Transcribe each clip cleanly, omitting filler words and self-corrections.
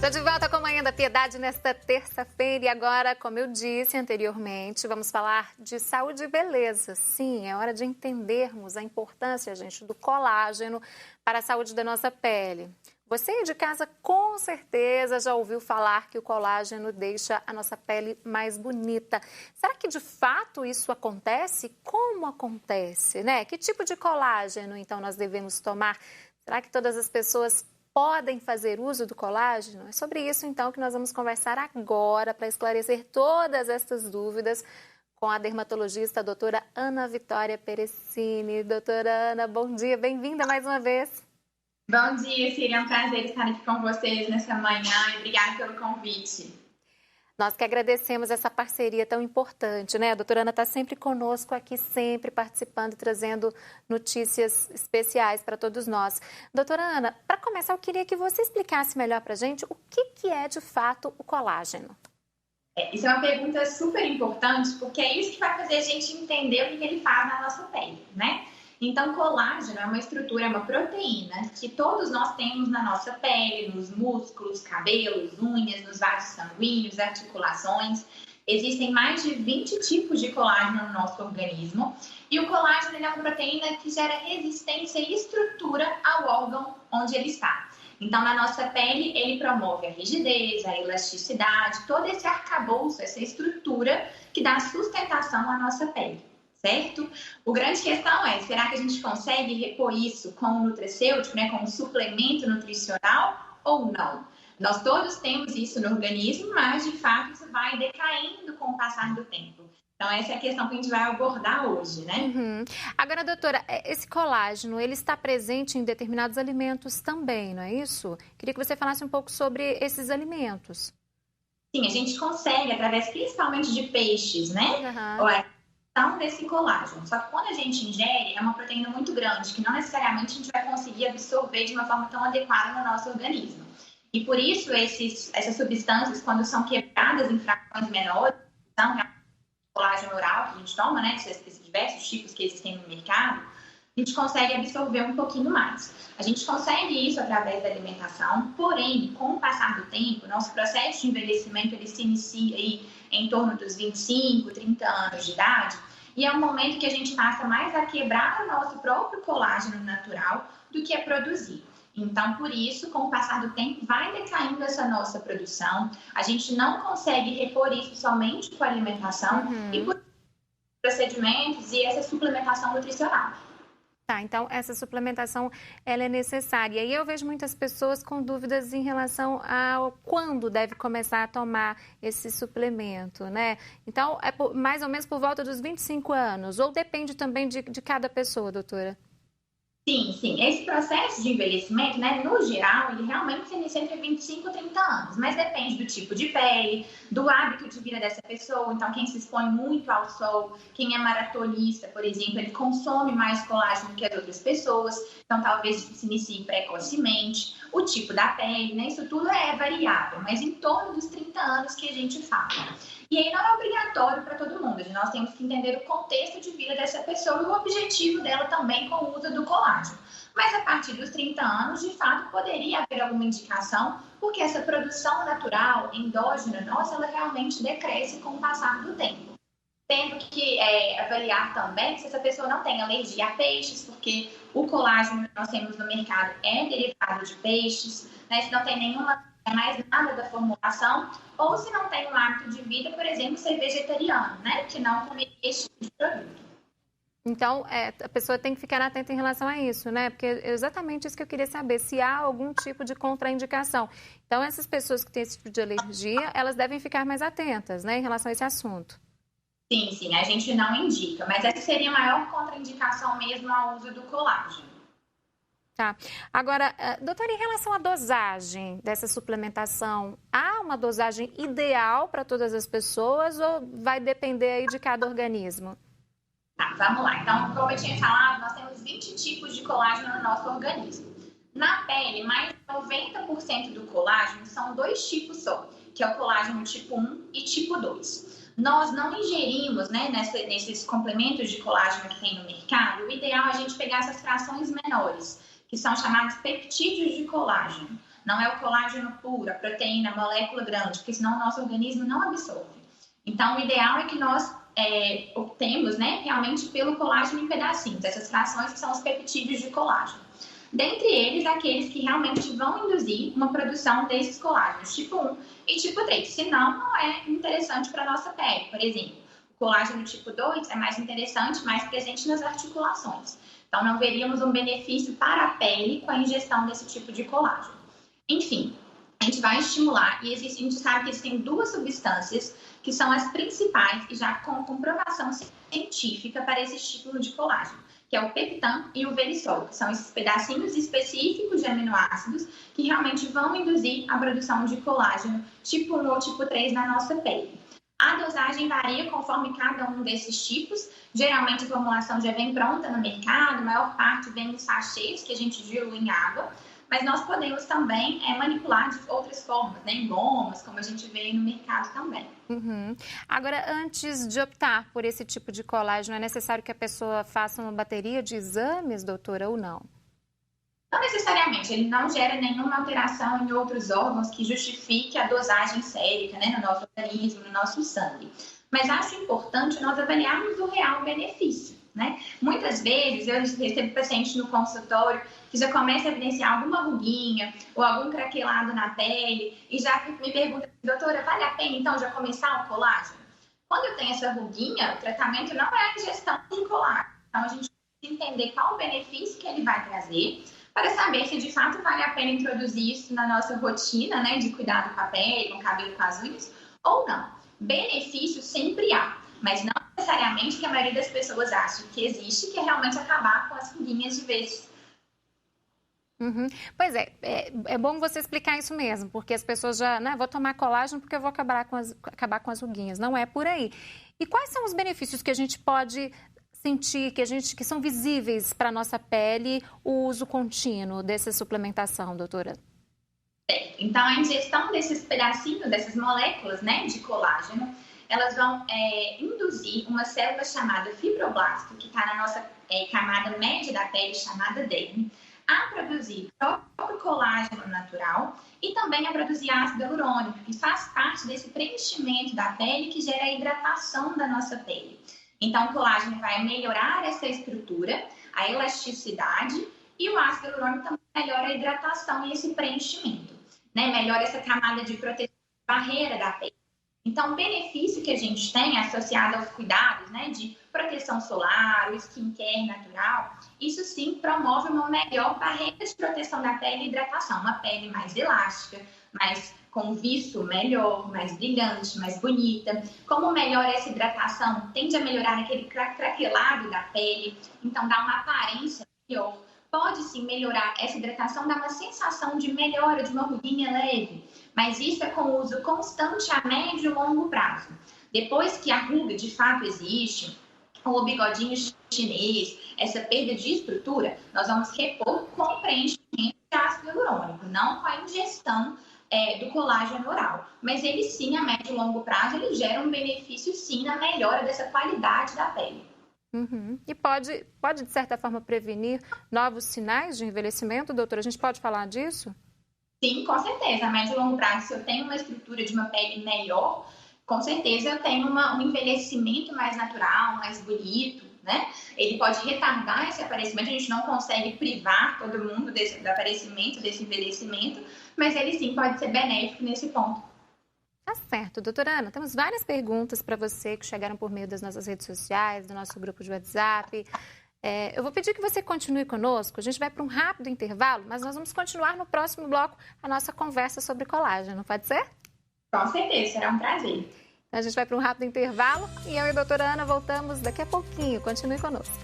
Tô de volta com a Manhã da Piedade nesta terça-feira e agora, como eu disse anteriormente, vamos falar de saúde e beleza. Sim, é hora de entendermos a importância, gente, do colágeno para a saúde da nossa pele. Você aí de casa com certeza já ouviu falar que o colágeno deixa a nossa pele mais bonita. Será que de fato isso acontece? Como acontece, né? Que tipo de colágeno então nós devemos tomar? Será que todas as pessoas podem fazer uso do colágeno? É sobre isso, então, que nós vamos conversar agora para esclarecer todas estas dúvidas com a dermatologista a doutora Ana Vitória Perecini. Doutora Ana, bom dia, bem-vinda mais uma vez. Bom dia, Siri, é um prazer estar aqui com vocês nessa manhã e obrigada pelo convite. Nós que agradecemos essa parceria tão importante, né? A doutora Ana está sempre conosco aqui, sempre participando, trazendo notícias especiais para todos nós. Doutora Ana, para começar, eu queria que você explicasse melhor para a gente o que é de fato o colágeno. Isso é uma pergunta super importante, porque é isso que vai fazer a gente entender o que ele faz na nossa pele, né? Então, colágeno é uma estrutura, é uma proteína que todos nós temos na nossa pele, nos músculos, cabelos, unhas, nos vasos sanguíneos, articulações. Existem mais de 20 tipos de colágeno no nosso organismo. E o colágeno é uma proteína que gera resistência e estrutura ao órgão onde ele está. Então, na nossa pele, ele promove a rigidez, a elasticidade, todo esse arcabouço, essa estrutura que dá sustentação à nossa pele. Certo? A grande questão é, será que a gente consegue repor isso com o nutracêutico, né, com um suplemento nutricional ou não? Nós todos temos isso no organismo, mas de fato isso vai decaindo com o passar do tempo. Então essa é a questão que a gente vai abordar hoje, né? Agora, doutora, esse colágeno, ele está presente em determinados alimentos também, não é isso? Queria que você falasse um pouco sobre esses alimentos. Sim, a gente consegue, através principalmente de peixes, né? Desse colágeno. Só que quando a gente ingere, é uma proteína muito grande, que não necessariamente a gente vai conseguir absorver de uma forma tão adequada no nosso organismo. E por isso, essas substâncias, quando são quebradas em frações menores, são colágeno oral que a gente toma, né, esses diversos tipos que existem no mercado, a gente consegue absorver um pouquinho mais. A gente consegue isso através da alimentação, porém, com o passar do tempo, nosso processo de envelhecimento ele se inicia aí em torno dos 25, 30 anos de idade, e é um momento que a gente passa mais a quebrar o nosso próprio colágeno natural do que a produzir. Então, por isso, com o passar do tempo, vai decaindo essa nossa produção. A gente não consegue repor isso somente com a alimentação e por procedimentos e essa suplementação nutricional. Tá, então essa suplementação ela é necessária. E eu vejo muitas pessoas com dúvidas em relação a quando deve começar a tomar esse suplemento, né? Então, é mais ou menos por volta dos 25 anos, ou depende também de cada pessoa, doutora? Sim. Esse processo de envelhecimento, né, no geral, ele realmente se inicia entre 25 e 30 anos, mas depende do tipo de pele, do hábito de vida dessa pessoa. Então, quem se expõe muito ao sol, quem é maratonista, por exemplo, ele consome mais colágeno que as outras pessoas, então talvez se inicie precocemente. O tipo da pele, né, isso tudo é variável, mas em torno dos 30 anos que a gente fala. E aí não é obrigatório para todo mundo, nós temos que entender o contexto de vida dessa pessoa e o objetivo dela também com o uso do colágeno. Mas a partir dos 30 anos, de fato, poderia haver alguma indicação, porque essa produção natural, endógena nossa, ela realmente decresce com o passar do tempo. Tendo que avaliar também se essa pessoa não tem alergia a peixes, porque o colágeno que nós temos no mercado é derivado de peixes, né? Se não tem nenhuma mais nada da formulação, ou se não tem um hábito de vida, por exemplo, ser vegetariano, né? Que não comer esse tipo de produto. Então, a pessoa tem que ficar atenta em relação a isso, né? Porque é exatamente isso que eu queria saber, se há algum tipo de contraindicação. Então, essas pessoas que têm esse tipo de alergia, elas devem ficar mais atentas, né, em relação a esse assunto. Sim, a gente não indica, mas essa seria a maior contraindicação mesmo ao uso do colágeno. Tá. Agora, doutora, em relação à dosagem dessa suplementação, há uma dosagem ideal para todas as pessoas ou vai depender aí de cada organismo? Tá, vamos lá. Então, como eu tinha falado, nós temos 20 tipos de colágeno no nosso organismo. Na pele, mais de 90% do colágeno são dois tipos só, que é o colágeno tipo 1 e tipo 2. Nós não ingerimos, né, nesses complementos de colágeno que tem no mercado, o ideal é a gente pegar essas frações menores, que são chamados peptídeos de colágeno. não é o colágeno puro, a proteína, a molécula grande, porque senão o nosso organismo não absorve. Então, o ideal é que nós obtemos, né, realmente pelo colágeno em pedacinhos, essas frações que são os peptídeos de colágeno. Dentre eles, aqueles que realmente vão induzir uma produção desses colágenos, tipo 1 e tipo 3. Senão, não é interessante para a nossa pele. Por exemplo, o colágeno tipo 2 é mais interessante, mais presente nas articulações. Então, não veríamos um benefício para a pele com a ingestão desse tipo de colágeno. Enfim, a gente vai estimular e a gente sabe que existem duas substâncias que são as principais e já com comprovação científica para esse estímulo de colágeno, que é o peptan e o verisol, que são esses pedacinhos específicos de aminoácidos que realmente vão induzir a produção de colágeno tipo 1 ou tipo 3 na nossa pele. A dosagem varia conforme cada um desses tipos. Geralmente a formulação já vem pronta no mercado, a maior parte vem em sachês que a gente dilui em água, mas nós podemos também manipular de outras formas, né? Em gomas, como a gente vê no mercado também. Uhum. Agora, antes de optar por esse tipo de colágeno, é necessário que a pessoa faça uma bateria de exames, doutora, ou não? Não necessariamente, ele não gera nenhuma alteração em outros órgãos que justifique a dosagem sérica, né, no nosso organismo, no nosso sangue. Mas acho importante nós avaliarmos o real benefício, né? Muitas vezes eu recebo pacientes no consultório que já começa a evidenciar alguma ruguinha ou algum craquelado na pele e já me pergunta, doutora, vale a pena então já começar o colágeno? Quando eu tenho essa ruguinha, o tratamento não é a ingestão de colágeno. Então a gente precisa entender qual o benefício que ele vai trazer para saber se de fato vale a pena introduzir isso na nossa rotina, né, de cuidado com a pele, com o cabelo, com as unhas, ou não. Benefício sempre há, mas não necessariamente que a maioria das pessoas acha que existe, que é realmente acabar com as ruguinhas de vez. Uhum. Pois é bom você explicar isso mesmo, porque as pessoas já, né, vou tomar colágeno porque eu vou acabar com as ruguinhas. Não é por aí. E quais são os benefícios que a gente pode sentir, que são visíveis para a nossa pele, o uso contínuo dessa suplementação, doutora? Então, a ingestão desses pedacinhos, dessas moléculas, né, de colágeno, elas vão induzir uma célula chamada fibroblasto, que está na nossa camada média da pele, chamada derme, a produzir o próprio colágeno natural e também a produzir ácido hialurônico, que faz parte desse preenchimento da pele que gera a hidratação da nossa pele. Então, o colágeno vai melhorar essa estrutura, a elasticidade, e o ácido hialurônico também melhora a hidratação e esse preenchimento, né? Melhora essa camada de proteção, barreira da pele. Então, o benefício que a gente tem associado aos cuidados, né, de proteção solar, o skincare natural, isso sim promove uma melhor barreira de proteção da pele e hidratação, uma pele mais elástica, mais com viço melhor, mais brilhante, mais bonita. Como melhora essa hidratação, tende a melhorar aquele craquelado da pele, então dá uma aparência melhor. Pode sim melhorar essa hidratação, dá uma sensação de melhora, de uma ruguinha leve, mas isso é com uso constante a médio e longo prazo. Depois que a ruga de fato existe, ou o bigodinho chinês, essa perda de estrutura, nós vamos repor com preenchimento de ácido hialurônico, não com a ingestão do colágeno oral. Mas ele sim, a médio e longo prazo, ele gera um benefício sim na melhora dessa qualidade da pele. Uhum. E pode, de certa forma, prevenir novos sinais de envelhecimento, doutora? A gente pode falar disso? Sim, com certeza. A médio e longo prazo, se eu tenho uma estrutura de uma pele melhor, com certeza eu tenho um envelhecimento mais natural, mais bonito, né? Ele pode retardar esse aparecimento, a gente não consegue privar todo mundo do aparecimento, desse envelhecimento, mas ele sim pode ser benéfico nesse ponto. Tá certo, doutora Ana. Temos várias perguntas para você que chegaram por meio das nossas redes sociais, do nosso grupo de WhatsApp. Eu vou pedir que você continue conosco. A gente vai para um rápido intervalo, mas nós vamos continuar no próximo bloco a nossa conversa sobre colágeno. Pode ser? Com certeza, será um prazer. Então, a gente vai para um rápido intervalo e eu e a doutora Ana voltamos daqui a pouquinho. Continue conosco.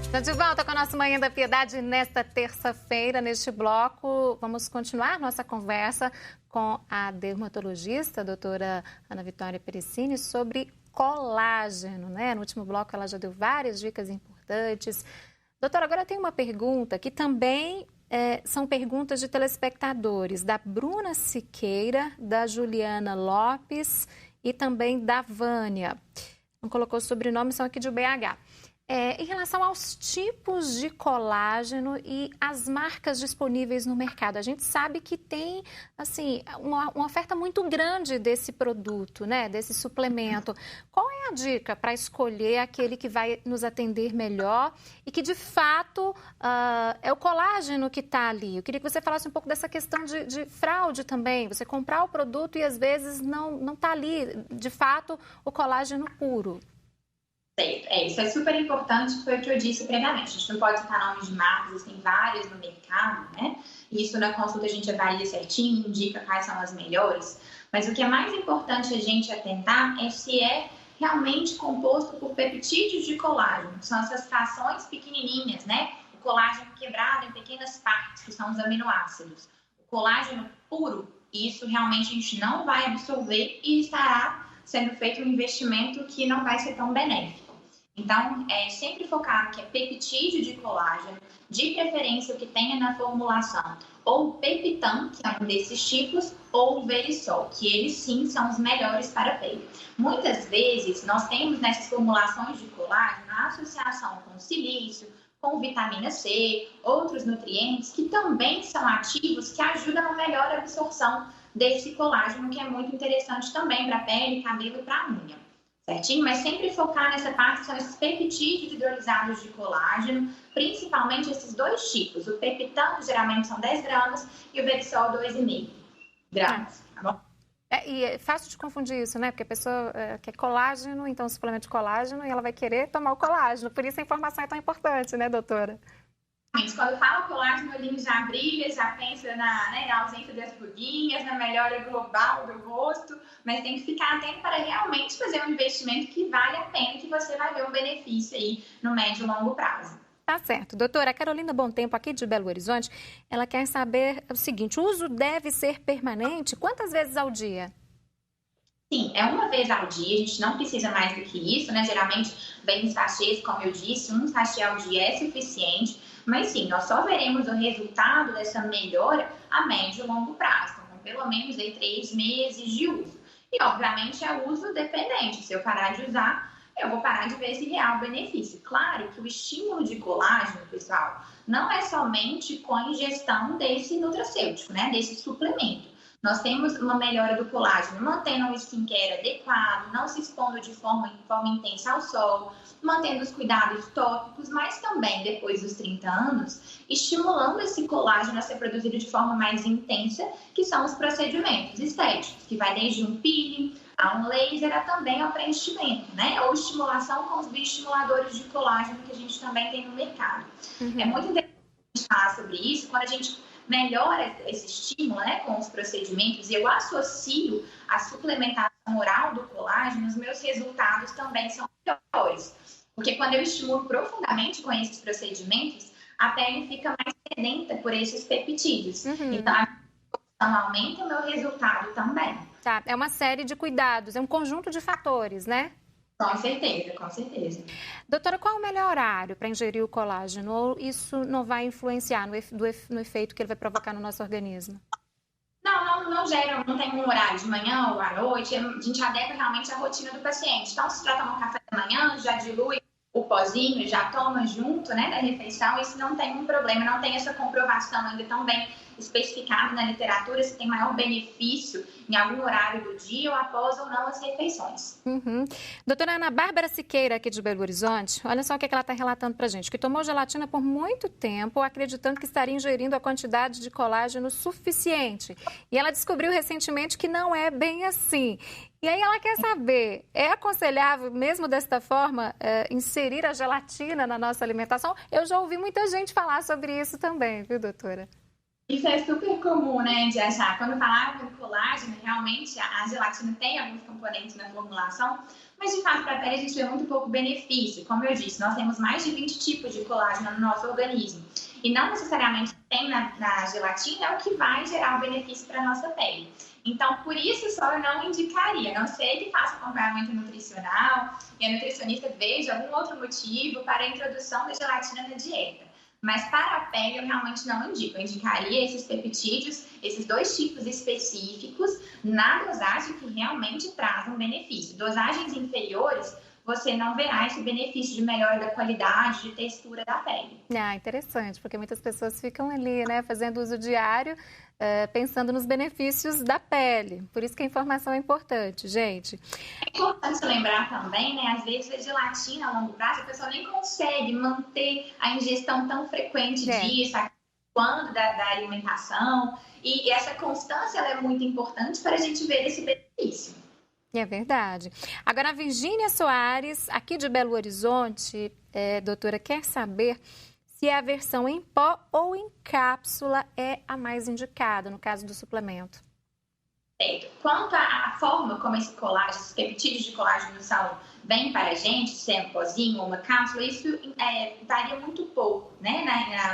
Estamos de volta com a nossa Manhã da Piedade nesta terça-feira. Neste bloco, vamos continuar nossa conversa com a dermatologista, a doutora Ana Vitória Pericini, sobre colágeno, né? No último bloco, ela já deu várias dicas importantes. Doutora, agora eu tenho uma pergunta que também são perguntas de telespectadores, da Bruna Siqueira, da Juliana Lopes e também da Vânia. Não colocou sobrenome, são aqui de BH. Em relação aos tipos de colágeno e as marcas disponíveis no mercado, a gente sabe que tem assim, uma oferta muito grande desse produto, né, desse suplemento. Qual é a dica para escolher aquele que vai nos atender melhor e que, de fato, é o colágeno que está ali? Eu queria que você falasse um pouco dessa questão de fraude também. Você comprar o produto e, às vezes, não está ali, de fato, o colágeno puro. Isso é super importante, foi o que eu disse previamente. A gente não pode citar nomes de marcas, existem várias no mercado, né? E isso na consulta a gente avalia certinho, indica quais são as melhores. Mas o que é mais importante a gente atentar é se é realmente composto por peptídeos de colágeno, que são essas frações pequenininhas, né? O colágeno quebrado em pequenas partes, que são os aminoácidos. O colágeno puro, isso realmente a gente não vai absorver e estará sendo feito um investimento que não vai ser tão benéfico. Então, sempre focar que é peptídeo de colágeno, de preferência o que tenha na formulação, ou Peptan, que é um desses tipos, ou o Verisol, que eles sim são os melhores para a pele. Muitas vezes, nós temos nessas formulações de colágeno a associação com silício, com vitamina C, outros nutrientes que também são ativos que ajudam a melhor absorção desse colágeno, que é muito interessante também para a pele, cabelo e para a unha. Certinho? Mas sempre focar nessa parte que são esses peptídeos hidrolisados de colágeno, principalmente esses dois tipos. O Peptan, geralmente são 10 gramas, e o Verisol, 2,5 gramas. Tá bom? E é fácil de confundir isso, né? Porque a pessoa quer colágeno, então suplemento de colágeno, e ela vai querer tomar o colágeno. Por isso a informação é tão importante, né, doutora? Quando fala colágeno, o olhinho já brilha, já pensa na ausência das ruguinhas, na melhora global do rosto, mas tem que ficar atento para realmente fazer um investimento que vale a pena, que você vai ver um benefício aí no médio e longo prazo. Tá certo. Doutora, a Carolina Bom Tempo, aqui de Belo Horizonte, ela quer saber o seguinte: o uso deve ser permanente? Quantas vezes ao dia? Sim, é uma vez ao dia, a gente não precisa mais do que isso, né? Geralmente vem em sachês, como eu disse, um sachê ao dia é suficiente, mas sim, nós só veremos o resultado dessa melhora a médio e longo prazo, então pelo menos aí 3 meses de uso. E obviamente é uso dependente, se eu parar de usar, eu vou parar de ver esse real benefício. Claro que o estímulo de colágeno, pessoal, não é somente com a ingestão desse nutracêutico, né? Desse suplemento. Nós temos uma melhora do colágeno, mantendo um skincare adequado, não se expondo de forma intensa ao sol, mantendo os cuidados tópicos, mas também, depois dos 30 anos, estimulando esse colágeno a ser produzido de forma mais intensa, que são os procedimentos estéticos, que vai desde um peeling, a um laser, a também ao preenchimento, né? Ou estimulação com os bioestimuladores de colágeno que a gente também tem no mercado. É muito interessante falar sobre isso quando a gente melhora esse estímulo, né, com os procedimentos, e eu associo a suplementação oral do colágeno, os meus resultados também são melhores. Porque quando eu estimulo profundamente com esses procedimentos, a pele fica mais sedenta por esses peptídeos. Então, a absorção aumenta, o meu resultado também. Tá, é uma série de cuidados, é um conjunto de fatores, né? Com certeza, com certeza. Doutora, qual é o melhor horário para ingerir o colágeno? Ou isso não vai influenciar no efeito que ele vai provocar no nosso organismo? Não gera, não tem um horário de manhã ou à noite, a gente adequa realmente a rotina do paciente. Então, se já toma um café da manhã, já dilui o pozinho, já toma junto, né, da refeição, isso não tem um problema, não tem essa comprovação ainda tão bem especificado na literatura se tem maior benefício em algum horário do dia ou após ou não as refeições. Doutora Ana Bárbara Siqueira, aqui de Belo Horizonte, olha só o que ela está relatando para a gente, que tomou gelatina por muito tempo, acreditando que estaria ingerindo a quantidade de colágeno suficiente. E ela descobriu recentemente que não é bem assim. E aí ela quer saber, é aconselhável mesmo desta forma inserir a gelatina na nossa alimentação? Eu já ouvi muita gente falar sobre isso também, viu, doutora? Isso é super comum, né, de achar. Quando falava do colágeno, realmente a gelatina tem alguns componentes na formulação, mas de fato para a pele a gente vê muito pouco benefício. Como eu disse, nós temos mais de 20 tipos de colágeno no nosso organismo. E não necessariamente tem na gelatina é o que vai gerar o benefício para a nossa pele. Então, por isso só eu não indicaria, a não sei que faça acompanhamento nutricional e a nutricionista veja algum outro motivo para a introdução da gelatina na dieta. Mas para a pele eu realmente não indico. Eu indicaria esses peptídeos, esses 2 tipos específicos, na dosagem que realmente traz um benefício. Dosagens inferiores, você não verá esse benefício de melhora da qualidade, de textura da pele. Ah, interessante, porque muitas pessoas ficam ali, né, fazendo uso diário, pensando nos benefícios da pele. Por isso que a informação é importante, gente. É importante lembrar também, né, às vezes a gelatina a longo prazo, a pessoa nem consegue manter a ingestão tão frequente disso, quando da alimentação. E essa constância ela é muito importante para a gente ver esse benefício. É verdade. Agora, a Virgínia Soares, aqui de Belo Horizonte, doutora, quer saber se a versão em pó ou em cápsula é a mais indicada, no caso do suplemento. Quanto à forma como esse colágeno, esses peptídeos de colágeno são bem para a gente, se é um pozinho ou uma cápsula, isso varia muito pouco, né,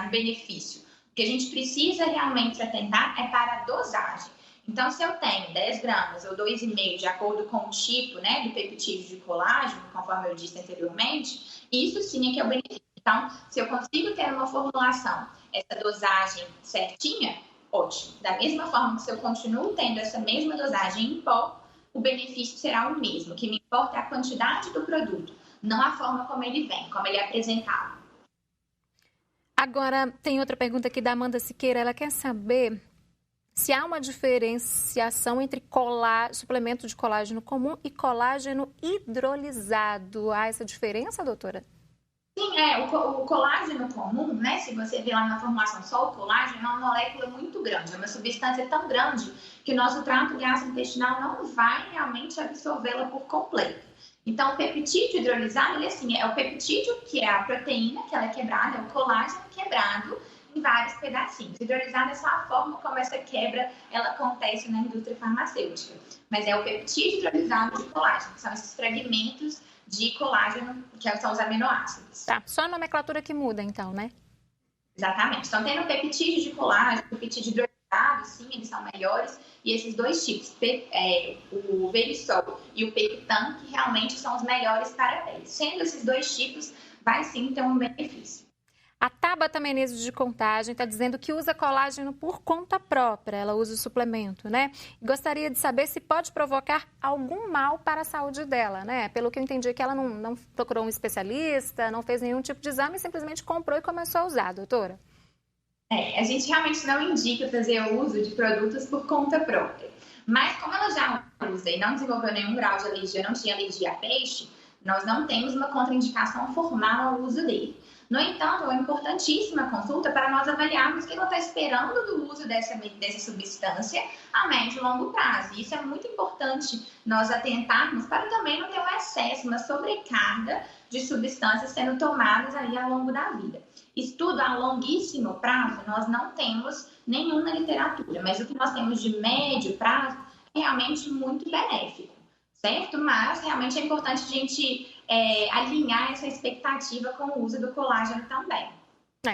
no benefício. O que a gente precisa realmente atentar é para a dosagem. Então, se eu tenho 10 gramas ou 2,5 de acordo com o tipo, né, do peptídeo de colágeno, conforme eu disse anteriormente, isso sim é que é o benefício. Então, se eu consigo ter uma formulação, essa dosagem certinha, ótimo. Da mesma forma que se eu continuo tendo essa mesma dosagem em pó, o benefício será o mesmo. O que me importa é a quantidade do produto, não a forma como ele vem, como ele é apresentado. Agora, tem outra pergunta aqui da Amanda Siqueira. Ela quer saber se há uma diferenciação entre suplemento de colágeno comum e colágeno hidrolisado. Há essa diferença, doutora? Sim, o colágeno comum, né? Se você vê lá na formulação só o colágeno, é uma molécula muito grande, é uma substância tão grande que o nosso trato gastrointestinal não vai realmente absorvê-la por completo. Então, o peptídeo hidrolisado, ele assim, é o peptídeo, que é a proteína, que ela é quebrada, é o colágeno quebrado em vários pedacinhos. Hidrolisado é só a forma como essa quebra ela acontece na indústria farmacêutica. Mas é o peptídeo hidrolisado de colágeno, que são esses fragmentos de colágeno, que são os aminoácidos. Tá, só a nomenclatura que muda, então, né? Exatamente. Então, tem o peptídeo de colágeno, o peptídeo hidrolisado, sim, eles são melhores. E esses 2 tipos, o Verisol e o Peptan, que realmente são os melhores para a pele. Sendo esses 2 tipos, vai sim ter um benefício. A Tabata Menezes de Contagem está dizendo que usa colágeno por conta própria. Ela usa o suplemento, né? E gostaria de saber se pode provocar algum mal para a saúde dela, né? Pelo que eu entendi que ela não procurou um especialista, não fez nenhum tipo de exame, simplesmente comprou e começou a usar, doutora. A gente realmente não indica fazer o uso de produtos por conta própria. Mas como ela já usa e não desenvolveu nenhum grau de alergia, não tinha alergia a peixe, nós não temos uma contraindicação formal ao uso dele. No entanto, é uma importantíssima consulta para nós avaliarmos o que ela está esperando do uso dessa substância a médio e longo prazo. E isso é muito importante nós atentarmos para também não ter um excesso, uma sobrecarga de substâncias sendo tomadas aí ao longo da vida. Estudo a longuíssimo prazo, nós não temos nenhum na literatura, mas o que nós temos de médio prazo é realmente muito benéfico, certo? Mas realmente é importante a gente alinhar essa expectativa com o uso do colágeno também.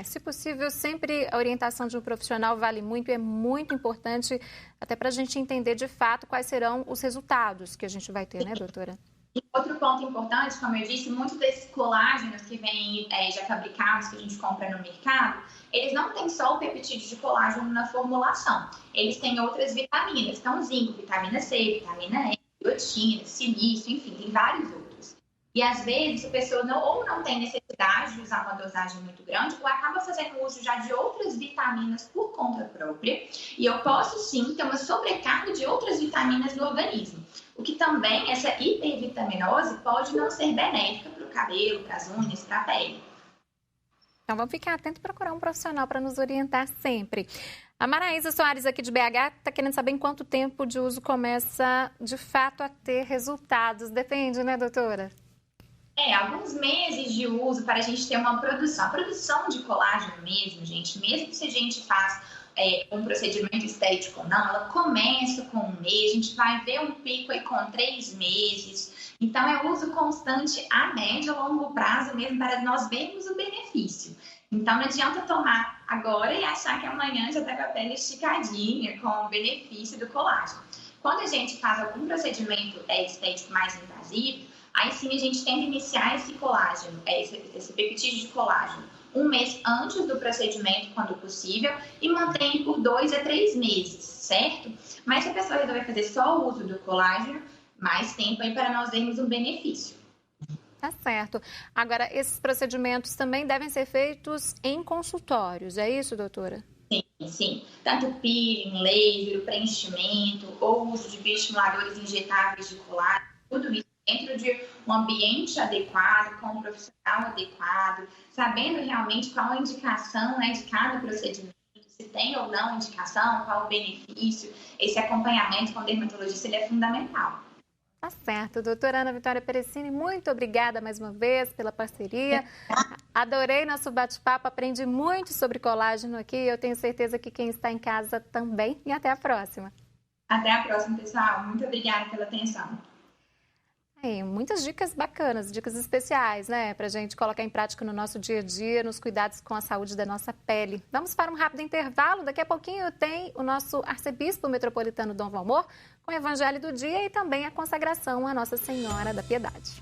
Se possível, sempre a orientação de um profissional vale muito e é muito importante até para a gente entender de fato quais serão os resultados que a gente vai ter, né, doutora? E outro ponto importante, como eu disse, muitos desses colágenos que vêm já fabricados, que a gente compra no mercado, eles não têm só o peptídeo de colágeno na formulação. Eles têm outras vitaminas, então zinco, vitamina C, vitamina E, biotina, silício, enfim, tem vários outros. E às vezes a pessoa não tem necessidade de usar uma dosagem muito grande ou acaba fazendo uso já de outras vitaminas por conta própria. E eu posso sim ter uma sobrecarga de outras vitaminas no organismo. O que também, essa hipervitaminose pode não ser benéfica para o cabelo, para as unhas, para a pele. Então vamos ficar atentos e procurar um profissional para nos orientar sempre. A Maraísa Soares aqui de BH está querendo saber em quanto tempo de uso começa de fato a ter resultados. Depende, né, doutora? Alguns meses de uso para a gente ter uma produção. A produção de colágeno mesmo, gente, mesmo se a gente faz um procedimento estético ou não, ela começa com 1 mês, a gente vai ver um pico aí com 3 meses. Então, é uso constante a médio e longo prazo mesmo para nós vermos o benefício. Então, não adianta tomar agora e achar que amanhã já está com a pele esticadinha, com o benefício do colágeno. Quando a gente faz algum procedimento estético mais invasivo, aí sim a gente tenta iniciar esse colágeno, esse peptídeo de colágeno, 1 mês antes do procedimento, quando possível, e mantém por 2 a 3 meses, certo? Mas se a pessoa resolver fazer só o uso do colágeno, mais tempo aí para nós vermos um benefício. Tá certo. Agora, esses procedimentos também devem ser feitos em consultórios, é isso, doutora? Sim. Tanto peeling, laser, preenchimento, ou uso de bioestimuladores injetáveis de colágeno, tudo isso dentro de um ambiente adequado, com um profissional adequado, sabendo realmente qual a indicação, né, de cada procedimento, se tem ou não indicação, qual o benefício. Esse acompanhamento com o dermatologista ele é fundamental. Tá certo. Doutora Ana Vitória Perecini, muito obrigada mais uma vez pela parceria. Adorei nosso bate-papo, aprendi muito sobre colágeno aqui. Eu tenho certeza que quem está em casa também. E até a próxima. Até a próxima, pessoal. Muito obrigada pela atenção. Muitas dicas bacanas, dicas especiais, né? Pra gente colocar em prática no nosso dia a dia, nos cuidados com a saúde da nossa pele. Vamos para um rápido intervalo. Daqui a pouquinho tem o nosso arcebispo metropolitano Dom Valmor com o Evangelho do Dia e também a consagração à Nossa Senhora da Piedade.